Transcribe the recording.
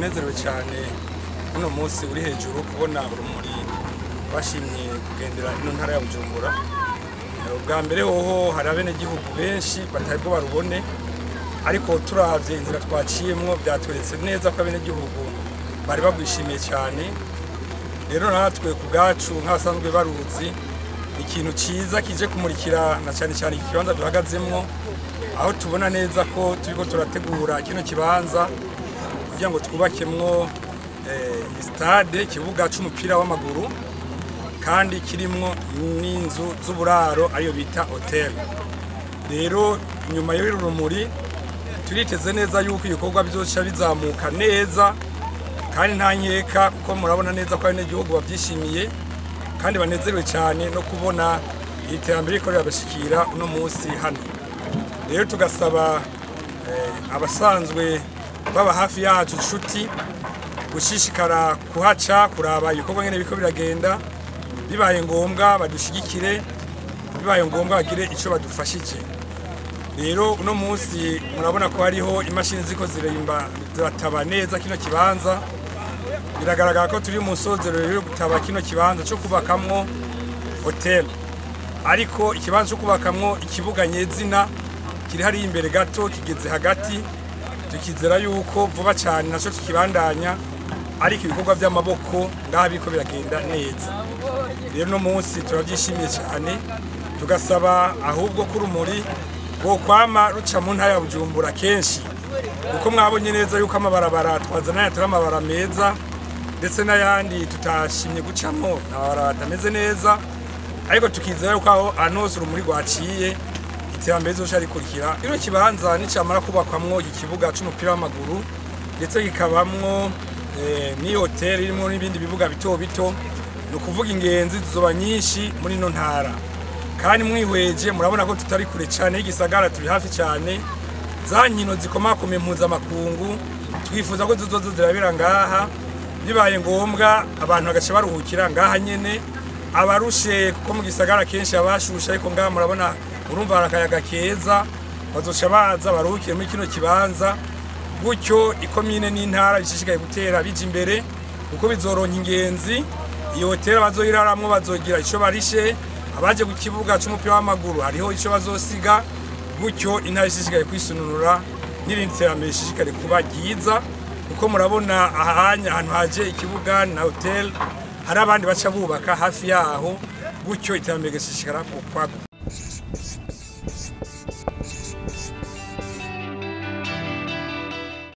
turanezerewe cyane uno munsi uri hejuru kubona urumuri bashimye kugendera ino ntara ya Bujumbura. Ubwa mbere hoho hari abenegihugu benshi bataribwo barubone, ariko turavye inzira twaciyemwo byatweretse neza ko abenegihugu bari bagwishimiye cyane. Rero natwe ku bwacu nk'abasanzwe baruzi ikintu ciza kije kumurikira na cyane cyane iki kibanza duhagazemwo, aho tubona neza ko turiko turategura kino kibanza kugira ngo twubakemwo stade, ikibuga c'umupira w'amaguru, kandi kirimwo n'inzu z'uburaro ariyo bita hotel. Rero nyuma y'uru rumuri turiteze neza yuko ibikorwa bizoca bizamuka neza kandi nta nkeka, kuko murabona neza ko abenegihugu bavyishimiye kandi banezerewe cyane no kubona iterambere riko rirabashikira uno munsi hano. Rero tugasaba abasanzwe baba hafi yacu inshuti gushishikara kuhaca kuraba ibikorwa ngene biko biragenda, bibaye ngombwa badushigikire, bibaye ngombwa bagire ico badufashije. Rero uno munsi murabona ko hariho imashini ziko zirataba neza kino kibanza. Biragaragara ko turi mu nsozero yo gutaba kino kibanza cyo kubakamwo hotel, ariko ikibanza cyo kubakamwo ikibuga nyezina kiri hari imbere gato kigeze hagati. Tukizera yuko vuba cyane naco tukibandanya, ariko ibikorwa by'amaboko ngaha biko biragenda neza. Rero no munsi turabyishimiye cyane, tugasaba ahubwo ko urumuri bwo kwama ruca mu ntara ya Bujumbura kenshi, kuko mwabonye neza yuko amabarabara twazana atari amabara meza, ndetse n'ayandi tutashimye gucamo amabarabara atameze neza, ariko tukizera yuko aho anose urumuri rwaciye iterambere rizoca rikurikira. Kino kibanza nicamara kubakwamwo ikibuga c'umupira w'amaguru, ndetse kikabamwo ni hotel irimo n'ibindi bibuga bito bito, no kuvuga ingenzi zizoba nyinshi muri no ntara. Kandi mwihweje murabona ko tutari kure cyane y'igisagara, turi hafi cyane. Za nkino zikomakomeye mpuzamakungu twifuza ko zizoza zirabera ngaha, bibaye ngombwa abantu bagaca baruhukira ngaha nyene. Abarushe kuko mu gisagara kenshi abashusha, ariko ngaha murabona urumva harakayaga keza, bazoca baza baruhukire muri kino kibanza. Gutyo ikomine n'intara bishishikaye gutera bija imbere, kuko bizoronka ingenzi. Iyo hotel bazoyiraramwo bazogira ico barishe, abaje ku kibuga c'umupira w'amaguru hariho ico bazosiga. Gutyo intara ishishikaye kwisununura n'irindi terambere ishishikaye kuba ryiza, kuko murabona ahanya ahantu haje ikibuga na hotel hari abandi baca bubaka hafi yaho. Gutyo iterambere gishishikara kwaguka.